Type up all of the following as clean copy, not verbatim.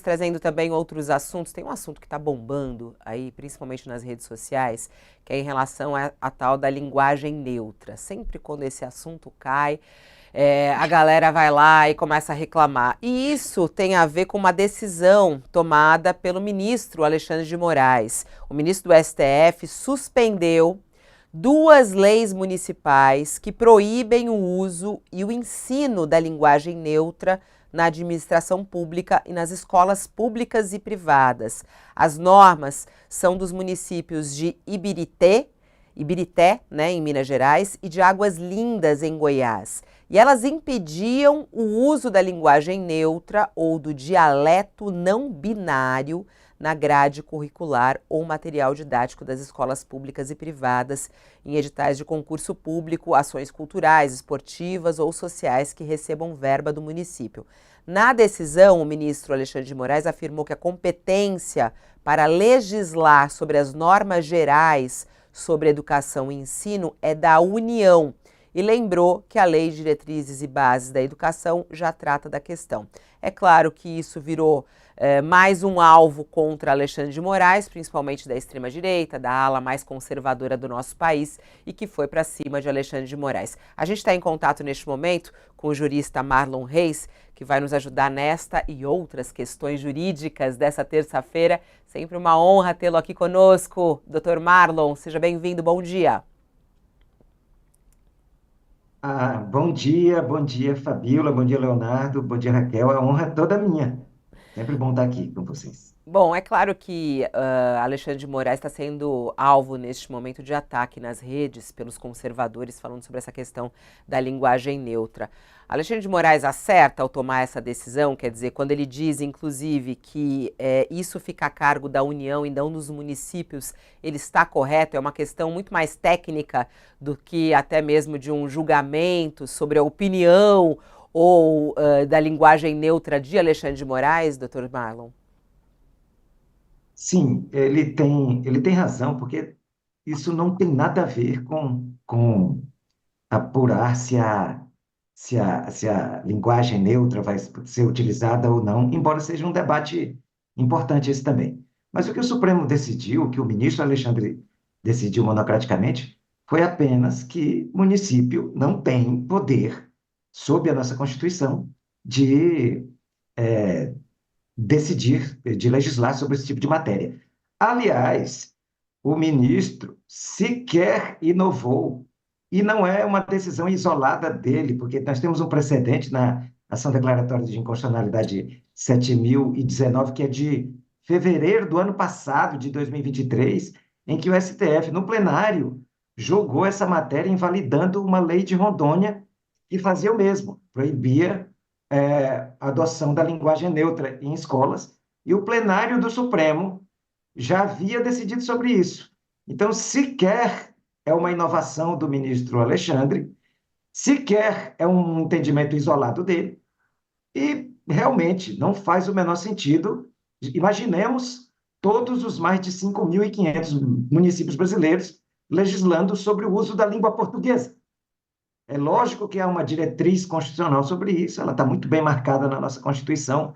trazendo também outros assuntos. Tem um assunto que está bombando aí, principalmente nas redes sociais, que é em relação à tal da linguagem neutra. Sempre quando esse assunto cai, a galera vai lá e começa a reclamar. E isso tem a ver com uma decisão tomada pelo ministro Alexandre de Moraes. O ministro do STF suspendeu duas leis municipais que proíbem o uso e o ensino da linguagem neutra na administração pública e nas escolas públicas e privadas. As normas são dos municípios de Ibirité, né, em Minas Gerais, e de Águas Lindas, em Goiás. E elas impediam o uso da linguagem neutra ou do dialeto não binário na grade curricular ou material didático das escolas públicas e privadas, em editais de concurso público, ações culturais, esportivas ou sociais que recebam verba do município. Na decisão, o ministro Alexandre de Moraes afirmou que a competência para legislar sobre as normas gerais sobre educação e ensino é da União e lembrou que a Lei de Diretrizes e Bases da Educação já trata da questão. É claro que isso virou mais um alvo contra Alexandre de Moraes, principalmente da extrema-direita, da ala mais conservadora do nosso país e que foi para cima de Alexandre de Moraes. A gente está em contato neste momento com o jurista Marlon Reis, que vai nos ajudar nesta e outras questões jurídicas dessa terça-feira. Sempre uma honra tê-lo aqui conosco. Doutor Marlon, seja bem-vindo, bom dia. Bom dia, Fabíola, bom dia, Leonardo, bom dia, Raquel. A honra é toda minha. Sempre bom estar aqui com vocês. Bom, é claro que Alexandre de Moraes está sendo alvo neste momento de ataque nas redes pelos conservadores falando sobre essa questão da linguagem neutra. Alexandre de Moraes acerta ao tomar essa decisão, quer dizer, quando ele diz, inclusive, que isso fica a cargo da União e não dos municípios, ele está correto, é uma questão muito mais técnica do que até mesmo de um julgamento sobre a opinião ou da linguagem neutra de Alexandre de Moraes, doutor Marlon? Sim, ele tem razão, porque isso não tem nada a ver com apurar se a linguagem neutra vai ser utilizada ou não, embora seja um debate importante esse também. Mas o que o Supremo decidiu, o que o ministro Alexandre decidiu monocraticamente, foi apenas que município não tem poder, sob a nossa Constituição, de decidir, de legislar sobre esse tipo de matéria. Aliás, o ministro sequer inovou, e não é uma decisão isolada dele, porque nós temos um precedente na ação declaratória de inconstitucionalidade 7.019, que é de fevereiro do ano passado, de 2023, em que o STF, no plenário, julgou essa matéria invalidando uma lei de Rondônia que fazia o mesmo, proibia a adoção da linguagem neutra em escolas, e o plenário do Supremo já havia decidido sobre isso. Então, sequer é uma inovação do ministro Alexandre, sequer é um entendimento isolado dele, e realmente não faz o menor sentido. Imaginemos todos os mais de 5.500 municípios brasileiros legislando sobre o uso da língua portuguesa. É lógico que há uma diretriz constitucional sobre isso, ela está muito bem marcada na nossa Constituição,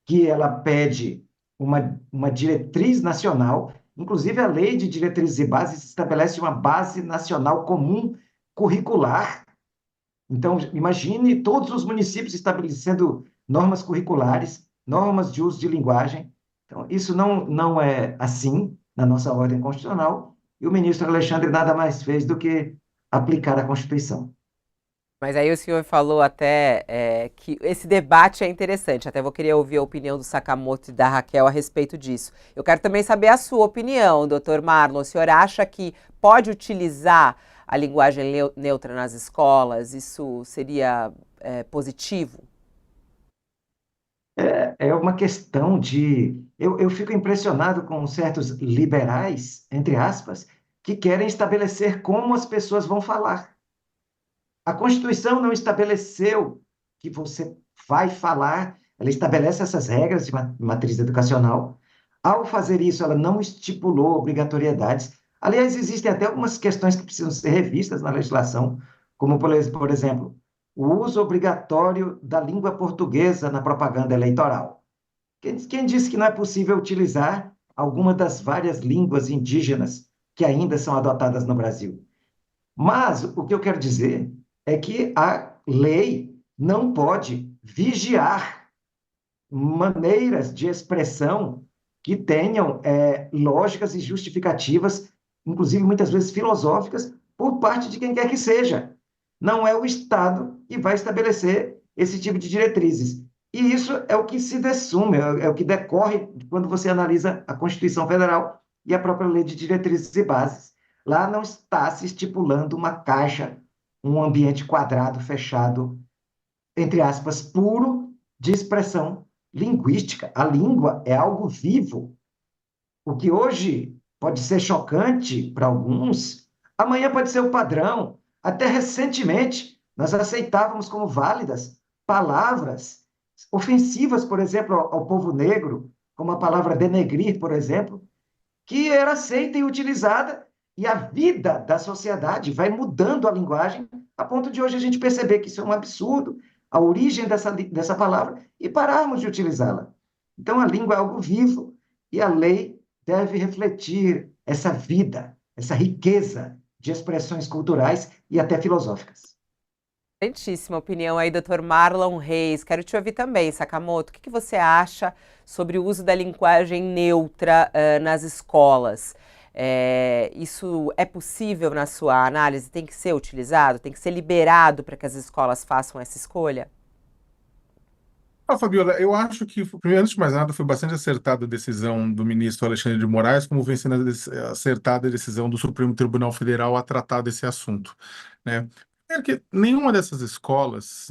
que ela pede uma diretriz nacional, inclusive a Lei de Diretrizes e Bases estabelece uma base nacional comum curricular. Então, imagine todos os municípios estabelecendo normas curriculares, normas de uso de linguagem. Então, isso não é assim na nossa ordem constitucional, e o ministro Alexandre nada mais fez do que aplicar a Constituição. Mas aí o senhor falou até que esse debate é interessante. Até vou querer ouvir a opinião do Sakamoto e da Raquel a respeito disso. Eu quero também saber a sua opinião, doutor Marlon. O senhor acha que pode utilizar a linguagem neutra nas escolas? Isso seria positivo? É uma questão de. Eu fico impressionado com certos liberais, entre aspas, que querem estabelecer como as pessoas vão falar. A Constituição não estabeleceu que você vai falar, ela estabelece essas regras de matriz educacional. Ao fazer isso, ela não estipulou obrigatoriedades. Aliás, existem até algumas questões que precisam ser revistas na legislação, como, por exemplo, o uso obrigatório da língua portuguesa na propaganda eleitoral. Quem disse que não é possível utilizar alguma das várias línguas indígenas que ainda são adotadas no Brasil? Mas o que eu quero dizer é que a lei não pode vigiar maneiras de expressão que tenham lógicas e justificativas, inclusive muitas vezes filosóficas, por parte de quem quer que seja. Não é o Estado que vai estabelecer esse tipo de diretrizes. E isso é o que se dessume, é o que decorre quando você analisa a Constituição Federal e a própria Lei de Diretrizes e Bases. Lá não está se estipulando uma caixa, um ambiente quadrado, fechado, entre aspas, puro de expressão linguística. A língua é algo vivo. O que hoje pode ser chocante para alguns, amanhã pode ser o padrão. Até recentemente, nós aceitávamos como válidas palavras ofensivas, por exemplo, ao povo negro, como a palavra denegrir, por exemplo, que era aceita e utilizada, e a vida da sociedade vai mudando a linguagem, a ponto de hoje a gente perceber que isso é um absurdo, a origem dessa palavra, e pararmos de utilizá-la. Então, a língua é algo vivo, e a lei deve refletir essa vida, essa riqueza de expressões culturais e até filosóficas. Excelentíssima opinião aí, doutor Marlon Reis. Quero te ouvir também, Sakamoto. O que você acha sobre o uso da linguagem neutra nas escolas? Isso é possível na sua análise? Tem que ser utilizado? Tem que ser liberado para que as escolas façam essa escolha? Fabiola, eu acho que, primeiro, antes de mais nada, foi bastante acertada a decisão do ministro Alexandre de Moraes, como vem sendo acertada a decisão do Supremo Tribunal Federal a tratar desse assunto, né? É que nenhuma dessas escolas,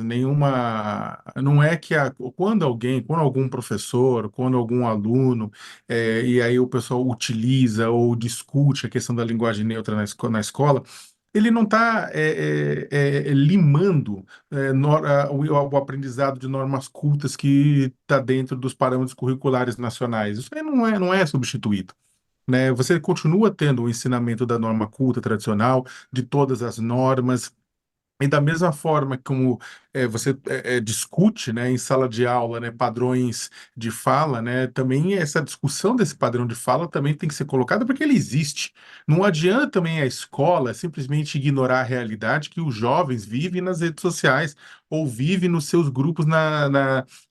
não é que quando algum professor, quando algum aluno, e aí o pessoal utiliza ou discute a questão da linguagem neutra na escola, ele não está limando o aprendizado de normas cultas que está dentro dos parâmetros curriculares nacionais. Isso aí não é substituído. Né? Você continua tendo o ensinamento da norma culta tradicional, de todas as normas, e da mesma forma como você discute, né, em sala de aula, né, padrões de fala, né, também essa discussão desse padrão de fala também tem que ser colocada porque ele existe. Não adianta também a escola simplesmente ignorar a realidade que os jovens vivem nas redes sociais ou vivem nos seus grupos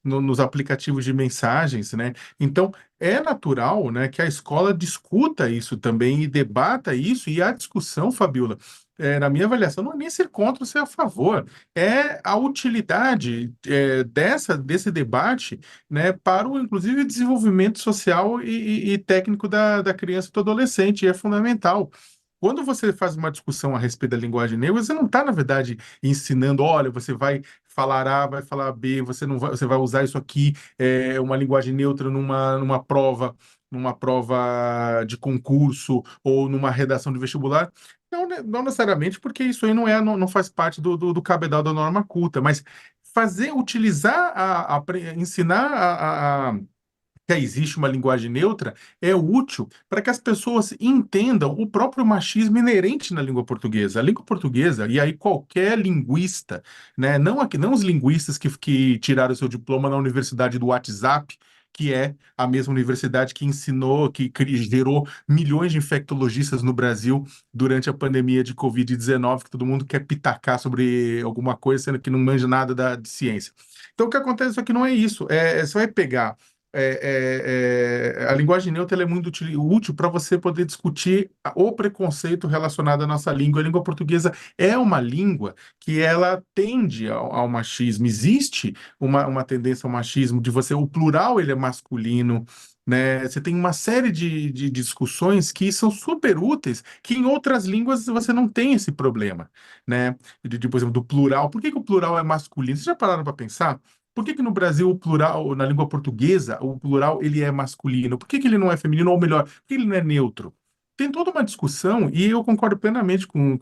nos aplicativos de mensagens, né? Então, é natural, né, que a escola discuta isso também e debata isso, e a discussão, Fabiola, na minha avaliação, não é nem ser contra ou ser a favor, é a utilidade desse debate, né, para o, inclusive, desenvolvimento social e técnico da criança e do adolescente, e é fundamental. Quando você faz uma discussão a respeito da linguagem neutra, você não está, na verdade, ensinando, olha, você vai falar A, vai falar B, você vai usar isso aqui, uma linguagem neutra numa prova de concurso ou numa redação de vestibular. Não, não necessariamente, porque isso aí não faz parte do cabedal da norma culta, mas utilizar, ensinar que existe uma linguagem neutra é útil para que as pessoas entendam o próprio machismo inerente na língua portuguesa. A língua portuguesa, e aí qualquer linguista, né, não os linguistas que tiraram seu diploma na Universidade do WhatsApp, que é a mesma universidade que ensinou, gerou milhões de infectologistas no Brasil durante a pandemia de Covid-19, que todo mundo quer pitacar sobre alguma coisa, sendo que não manja nada de ciência. Então, o que acontece aqui não é isso. Você vai pegar a linguagem neutra, ela é muito útil para você poder discutir o preconceito relacionado à nossa língua. A língua portuguesa é uma língua que ela tende ao machismo. Existe uma tendência ao machismo o plural ele é masculino. Né? Você tem uma série de discussões que são super úteis, que em outras línguas você não tem esse problema, né? Por exemplo, do plural. Por que o plural é masculino? Vocês já pararam para pensar? Por que no Brasil o plural, na língua portuguesa, o plural ele é masculino? Por que ele não é feminino? Ou melhor, por que ele não é neutro? tem toda uma discussão, e eu concordo plenamente com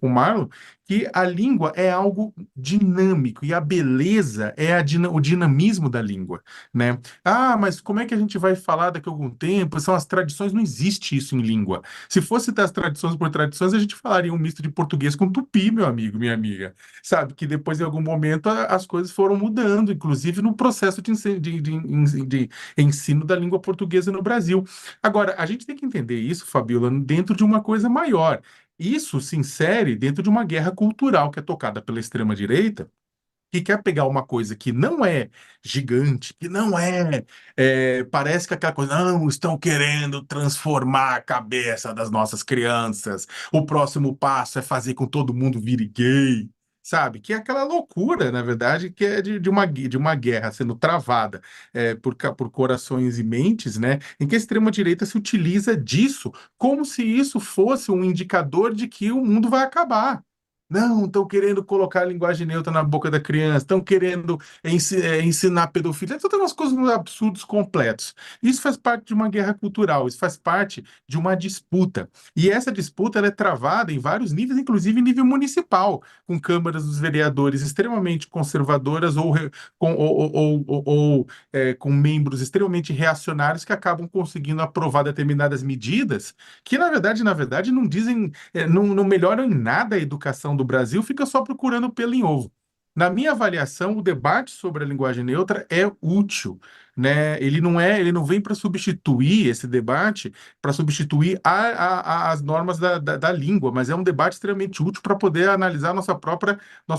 o Marlon, que a língua é algo dinâmico, e a beleza é o dinamismo da língua, né? Ah, mas como é que a gente vai falar daqui a algum tempo? São as tradições, não existe isso em língua. Se fosse das tradições por tradições, a gente falaria um misto de português com tupi, meu amigo, minha amiga. Sabe, que depois, em algum momento, as coisas foram mudando, inclusive no processo de ensino da língua portuguesa no Brasil. Agora, a gente tem que entender isso, Fabiola, dentro de uma coisa maior. Isso se insere dentro de uma guerra cultural que é tocada pela extrema-direita, que quer pegar uma coisa que não é gigante, que não parece que aquela coisa, não, estão querendo transformar a cabeça das nossas crianças. O próximo passo é fazer com que todo mundo vire gay. Sabe? Que é aquela loucura, na verdade, que é de uma guerra sendo travada por corações e mentes, né? Em que a extrema-direita se utiliza disso como se isso fosse um indicador de que o mundo vai acabar. Não, estão querendo colocar a linguagem neutra na boca da criança, estão querendo ensinar pedofilia, todas umas coisas absurdos completos. Isso faz parte de uma guerra cultural, isso faz parte de uma disputa. E essa disputa ela é travada em vários níveis, inclusive em nível municipal, com câmaras dos vereadores extremamente conservadoras com membros extremamente reacionários que acabam conseguindo aprovar determinadas medidas que, na verdade, não dizem não melhoram em nada a educação do Brasil, fica só procurando pelo em ovo. Na minha avaliação, o debate sobre a linguagem neutra é útil, né? Ele não vem para substituir esse debate, para substituir as normas da língua, mas é um debate extremamente útil para poder analisar nosso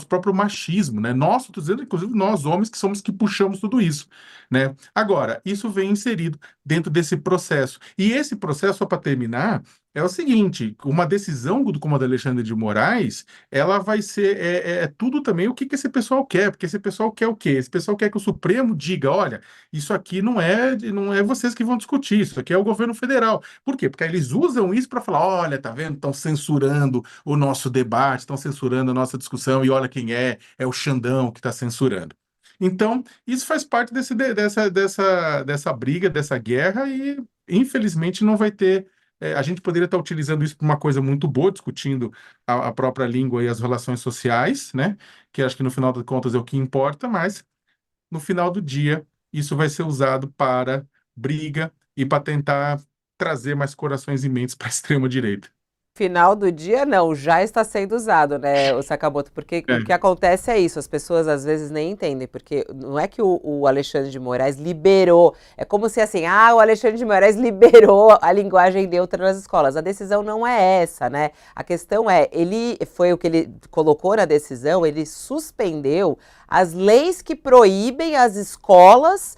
próprio machismo, né? Nós, estou dizendo, inclusive nós, homens, que somos que puxamos tudo isso, né? Agora, isso vem inserido dentro desse processo. E esse processo, só para terminar, é o seguinte, uma decisão como a do Alexandre de Moraes, ela vai ser tudo também o que esse pessoal quer, porque esse pessoal quer o quê? Esse pessoal quer que o Supremo diga, olha, isso aqui não é vocês que vão discutir, isso aqui é o governo federal. Por quê? Porque aí eles usam isso para falar, olha, tá vendo? Estão censurando o nosso debate, estão censurando a nossa discussão, e olha quem é o Xandão que está censurando. Então, isso faz parte dessa briga, dessa guerra, e infelizmente não vai ter a gente poderia estar utilizando isso para uma coisa muito boa, discutindo a própria língua e as relações sociais, né? Que acho que no final das contas é o que importa, mas no final do dia isso vai ser usado para briga e para tentar trazer mais corações e mentes para a extrema-direita. Final do dia, não, já está sendo usado, né, o Sakamoto, porque o que É, acontece é isso, as pessoas às vezes nem entendem, porque não é que o Alexandre de Moraes liberou, é como se assim, o Alexandre de Moraes liberou a linguagem neutra nas escolas, a decisão não é essa, né, a questão foi o que ele colocou na decisão, ele suspendeu as leis que proíbem as escolas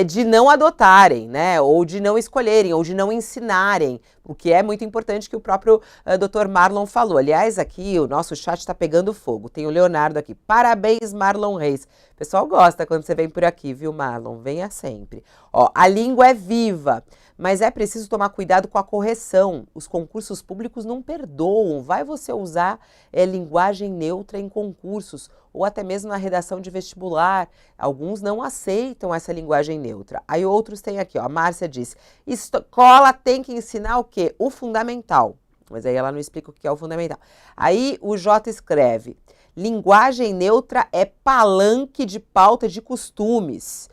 de não adotarem, né, ou de não escolherem, ou de não ensinarem, o que é muito importante que o próprio Dr. Marlon falou. Aliás, aqui o nosso chat está pegando fogo. Tem o Leonardo aqui. Parabéns, Marlon Reis. O pessoal gosta quando você vem por aqui, viu, Marlon? Venha sempre. Ó, a língua é viva, mas é preciso tomar cuidado com a correção. Os concursos públicos não perdoam. Vai você usar linguagem neutra em concursos ou até mesmo na redação de vestibular. Alguns não aceitam essa linguagem neutra. Aí outros têm aqui, ó, a Márcia disse, escola tem que ensinar o quê? O fundamental. Mas aí ela não explica o que é o fundamental. Aí o Jota escreve, linguagem neutra é palanque de pauta de costumes.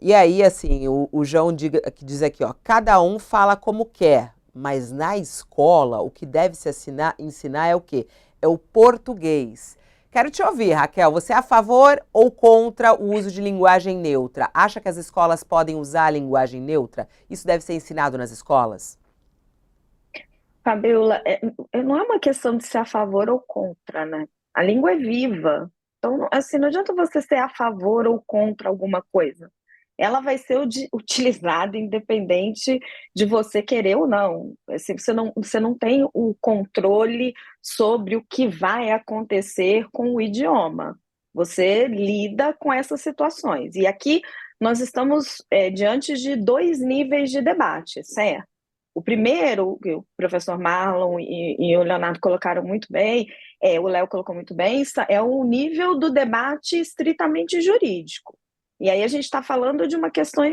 E aí, assim, o João diz aqui, ó, cada um fala como quer, mas na escola o que deve se ensinar é o quê? É o português. Quero te ouvir, Raquel. Você é a favor ou contra o uso de linguagem neutra? Acha que as escolas podem usar a linguagem neutra? Isso deve ser ensinado nas escolas? Fabiola, não é uma questão de ser a favor ou contra, né? A língua é viva. Então, assim, não adianta você ser a favor ou contra alguma coisa. Ela vai ser utilizada independente de você querer ou não. Assim, você não tem o controle sobre o que vai acontecer com o idioma. Você lida com essas situações. E aqui nós estamos diante de dois níveis de debate, certo? O primeiro, que o professor Marlon e o Leonardo colocaram muito bem, o Léo colocou muito bem, é o nível do debate estritamente jurídico. E aí a gente está falando de uma questão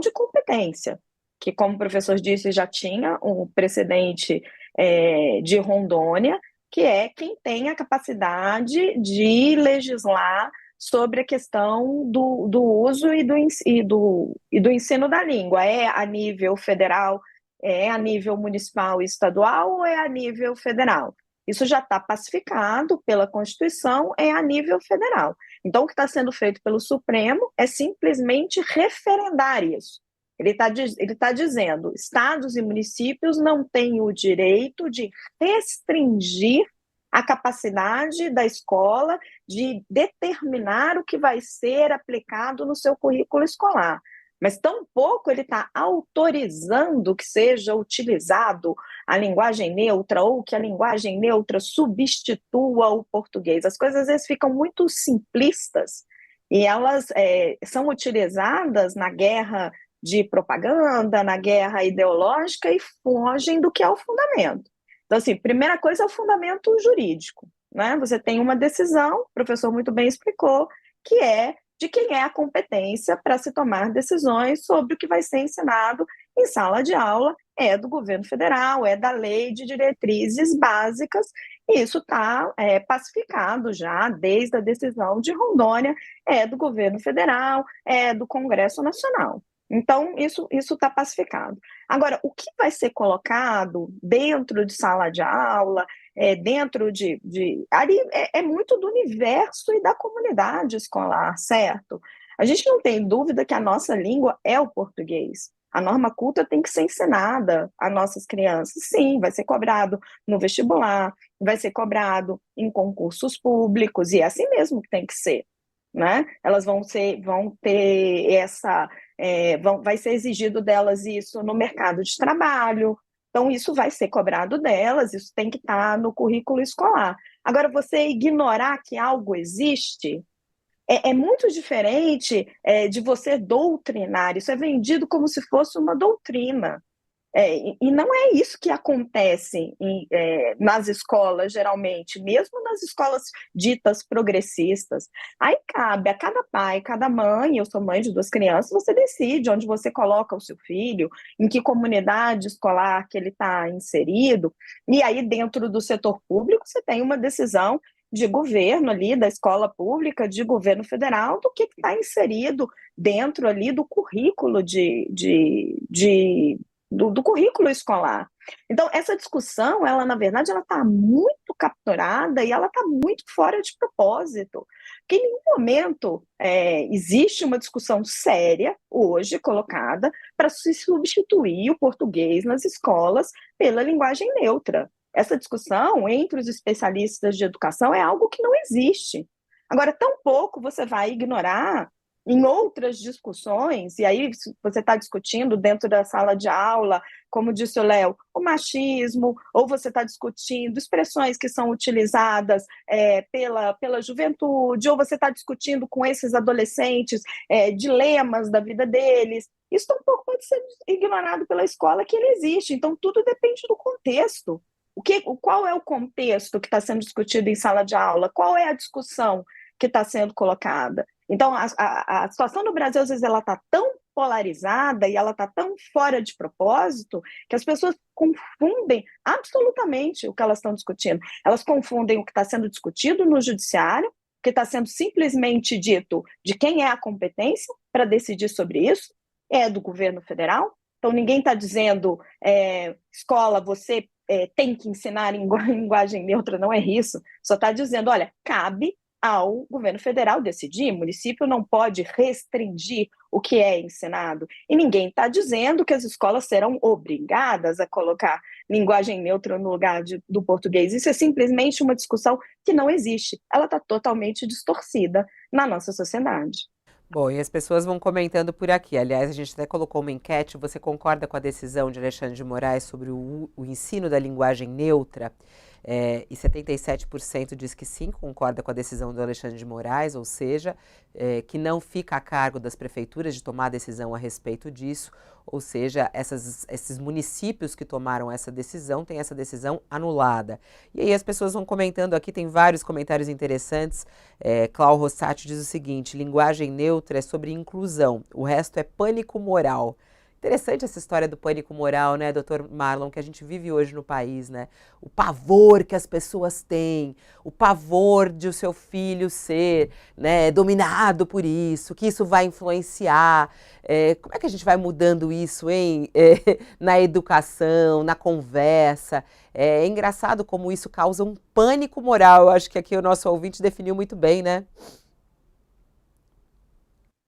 de competência. que, como o professor disse, já tinha um precedente de Rondônia, que é quem tem a capacidade de legislar sobre a questão do uso e do ensino da língua. É a nível federal, é a nível municipal e estadual ou é a nível federal? Isso já está pacificado pela Constituição, é a nível federal. Então, o que está sendo feito pelo Supremo é simplesmente referendar isso. Ele tá dizendo, estados e municípios não têm o direito de restringir a capacidade da escola de determinar o que vai ser aplicado no seu currículo escolar. Mas tampouco ele está autorizando que seja utilizado a linguagem neutra ou que a linguagem neutra substitua o português. As coisas às vezes ficam muito simplistas e elas são utilizadas na guerra de propaganda, na guerra ideológica e fogem do que é o fundamento. Então, assim, primeira coisa é o fundamento jurídico, né? Você tem uma decisão, o professor muito bem explicou, que é de quem é a competência para se tomar decisões sobre o que vai ser ensinado em sala de aula, é do governo federal, é da lei de diretrizes básicas, e isso está pacificado já desde a decisão de Rondônia, é do governo federal, é do Congresso Nacional. Então, isso está pacificado. Agora, o que vai ser colocado dentro de sala de aula, dentro ali é muito do universo e da comunidade escolar, certo? A gente não tem dúvida que a nossa língua é o português. A norma culta tem que ser ensinada às nossas crianças. Sim, vai ser cobrado no vestibular, vai ser cobrado em concursos públicos, e é assim mesmo que tem que ser, né? Elas vão ter essa... vai ser exigido delas isso no mercado de trabalho, então isso vai ser cobrado delas, isso tem que estar no currículo escolar. Agora, você ignorar que algo existe é muito diferente de você doutrinar, isso é vendido como se fosse uma doutrina. E não é isso que acontece nas escolas, geralmente, mesmo nas escolas ditas progressistas. Aí cabe a cada pai, cada mãe, eu sou mãe de 2 crianças, você decide onde você coloca o seu filho, em que comunidade escolar que ele está inserido, e aí dentro do setor público você tem uma decisão de governo ali, da escola pública, de governo federal, do que está inserido dentro ali do currículo do currículo escolar. Então, essa discussão, ela, na verdade, ela está muito capturada e ela está muito fora de propósito. Porque em nenhum momento existe uma discussão séria, hoje, colocada, para se substituir o português nas escolas pela linguagem neutra. Essa discussão entre os especialistas de educação é algo que não existe. Agora, tampouco você vai ignorar em outras discussões, e aí você está discutindo dentro da sala de aula, como disse o Léo, o machismo, ou você está discutindo expressões que são utilizadas pela juventude, ou você está discutindo com esses adolescentes dilemas da vida deles. Isso tampouco pode ser ignorado pela escola, que ele existe. Então, tudo depende do contexto. Qual é o contexto que está sendo discutido em sala de aula? Qual é a discussão que está sendo colocada? Então, a situação no Brasil, às vezes, ela está tão polarizada e ela está tão fora de propósito que as pessoas confundem absolutamente o que elas estão discutindo. Elas confundem o que está sendo discutido no judiciário, que está sendo simplesmente dito de quem é a competência para decidir sobre isso, é do governo federal. Então, ninguém está dizendo, escola, você tem que ensinar em linguagem neutra, não é isso. Só está dizendo, olha, cabe ao governo federal decidir, o município não pode restringir o que é ensinado. E ninguém está dizendo que as escolas serão obrigadas a colocar linguagem neutra no lugar do português. Isso é simplesmente uma discussão que não existe. Ela está totalmente distorcida na nossa sociedade. Bom, e as pessoas vão comentando por aqui. Aliás, a gente até colocou uma enquete. Você concorda com a decisão de Alexandre de Moraes sobre o ensino da linguagem neutra? E 77% diz que sim, concorda com a decisão do Alexandre de Moraes, ou seja, que não fica a cargo das prefeituras de tomar decisão a respeito disso, ou seja, esses municípios que tomaram essa decisão têm essa decisão anulada. E aí as pessoas vão comentando aqui, tem vários comentários interessantes. Cláudio Rossati diz o seguinte: linguagem neutra é sobre inclusão, o resto é pânico moral. Interessante essa história do pânico moral, né, doutor Marlon, que a gente vive hoje no país, né? O pavor que as pessoas têm, o pavor de o seu filho ser, né, dominado por isso, que isso vai influenciar. Como é que a gente vai mudando isso, hein? Na educação, na conversa. É engraçado como isso causa um pânico moral. Eu acho que aqui o nosso ouvinte definiu muito bem, né?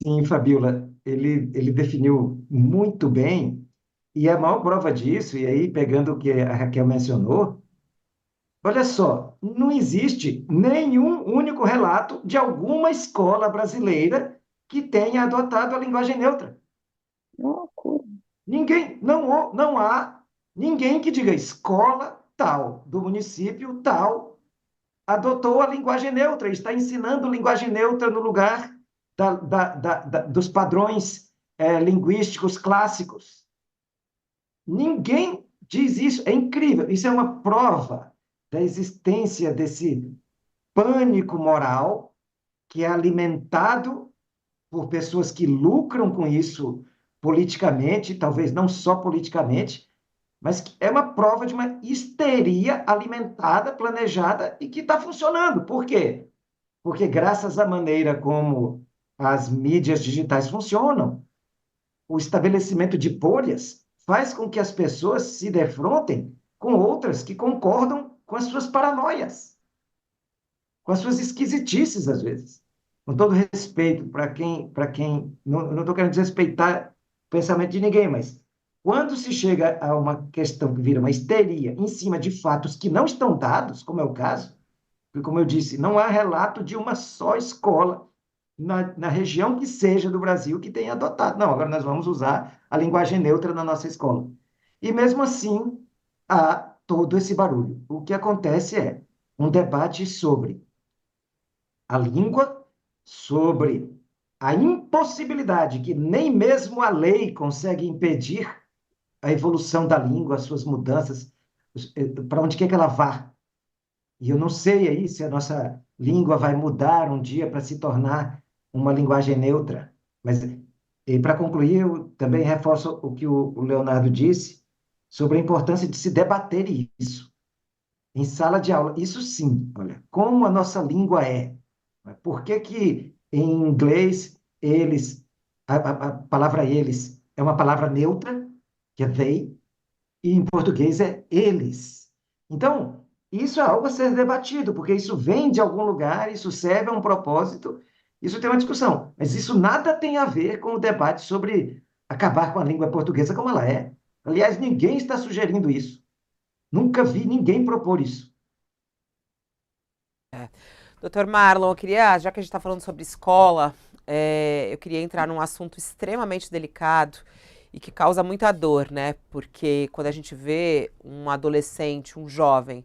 Sim, Fabiola, ele definiu muito bem, e a maior prova disso, e aí pegando o que a Raquel mencionou, olha só, não existe nenhum único relato de alguma escola brasileira que tenha adotado a linguagem neutra. Loucura. Ninguém, não há ninguém que diga escola tal, do município tal, adotou a linguagem neutra, está ensinando linguagem neutra no lugar dos padrões linguísticos clássicos. Ninguém diz isso, é incrível. Isso é uma prova da existência desse pânico moral que é alimentado por pessoas que lucram com isso politicamente, talvez não só politicamente, mas que é uma prova de uma histeria alimentada, planejada e que está funcionando. Por quê? Porque graças à maneira como as mídias digitais funcionam, o estabelecimento de bolhas faz com que as pessoas se defrontem com outras que concordam com as suas paranoias, com as suas esquisitices, às vezes. Com todo respeito para quem não estou querendo desrespeitar o pensamento de ninguém, mas quando se chega a uma questão que vira uma histeria em cima de fatos que não estão dados, como é o caso, porque, como eu disse, não há relato de uma só escola na região que seja do Brasil que tenha adotado. Não, agora nós vamos usar a linguagem neutra na nossa escola. E mesmo assim, há todo esse barulho. O que acontece é um debate sobre a língua, sobre a impossibilidade que nem mesmo a lei consegue impedir a evolução da língua, as suas mudanças, para onde quer que ela vá. E eu não sei aí se a nossa língua vai mudar um dia para se tornar uma linguagem neutra. Mas, para concluir, eu também reforço o que o Leonardo disse sobre a importância de se debater isso em sala de aula. Isso sim, olha, como a nossa língua é. Por que que em inglês a palavra eles é uma palavra neutra, que é they, e em português é eles. Então, isso é algo a ser debatido, porque isso vem de algum lugar, isso serve a um propósito, isso tem uma discussão. Mas isso nada tem a ver com o debate sobre acabar com a língua portuguesa como ela é. Aliás, ninguém está sugerindo isso. Nunca vi ninguém propor isso. Doutor Marlon, eu queria, já que a gente está falando sobre escola, eu queria entrar num assunto extremamente delicado e que causa muita dor, né? Porque quando a gente vê um adolescente, um jovem,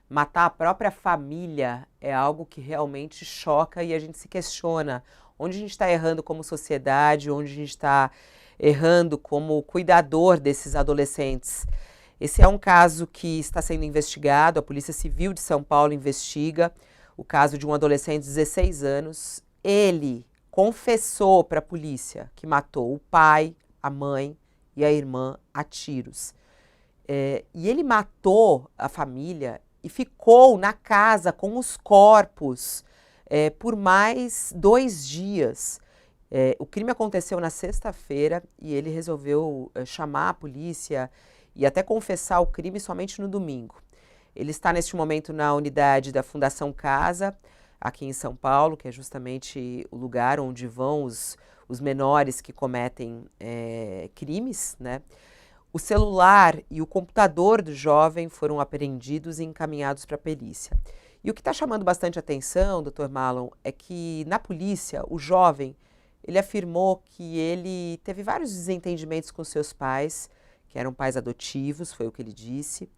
matar a própria família, é algo que realmente choca e a gente se questiona onde a gente está errando como sociedade, onde a gente está errando como cuidador desses adolescentes. Esse é um caso que está sendo investigado, a Polícia Civil de São Paulo investiga o caso de um adolescente de 16 anos. Ele confessou para a polícia que matou o pai, a mãe e a irmã a tiros. E ele matou a família e ficou na casa com os corpos por mais 2 dias. O crime aconteceu na sexta-feira e ele resolveu chamar a polícia e até confessar o crime somente no domingo. Ele está neste momento na unidade da Fundação Casa, aqui em São Paulo, que é justamente o lugar onde vão os menores que cometem crimes, né? O celular e o computador do jovem foram apreendidos e encaminhados para a perícia. E o que está chamando bastante atenção, doutor Marlon, é que na polícia, o jovem, ele afirmou que ele teve vários desentendimentos com seus pais, que eram pais adotivos, foi o que ele disse.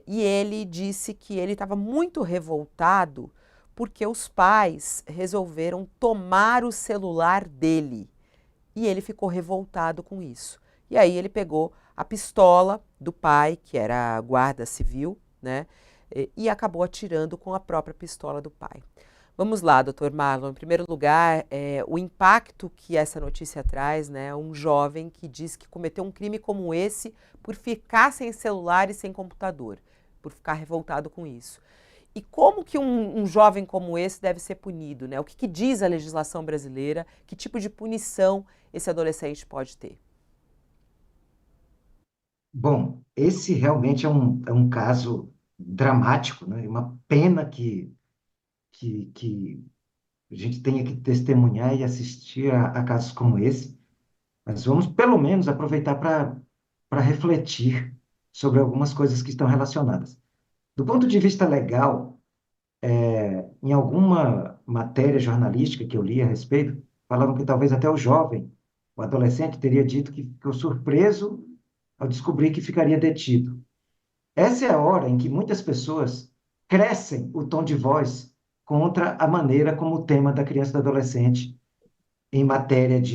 E ele disse que ele estava muito revoltado porque os pais resolveram tomar o celular dele. E ele ficou revoltado com isso. E aí ele pegou a pistola do pai, que era guarda civil, né? E acabou atirando com a própria pistola do pai. Vamos lá, doutor Marlon. Em primeiro lugar, o impacto que essa notícia traz, né? Um jovem que diz que cometeu um crime como esse por ficar sem celular e sem computador, por ficar revoltado com isso. E como que um jovem como esse deve ser punido, né? O que diz a legislação brasileira? Que tipo de punição esse adolescente pode ter? Bom, esse realmente é um caso dramático, né? Uma pena que a gente tenha que testemunhar e assistir a casos como esse, mas vamos pelo menos aproveitar para refletir sobre algumas coisas que estão relacionadas. Do ponto de vista legal, em alguma matéria jornalística que eu li a respeito, falavam que talvez até o jovem, o adolescente, teria dito que ficou surpreso ao descobrir que ficaria detido. Essa é a hora em que muitas pessoas crescem o tom de voz contra a maneira como o tema da criança e do adolescente em matéria de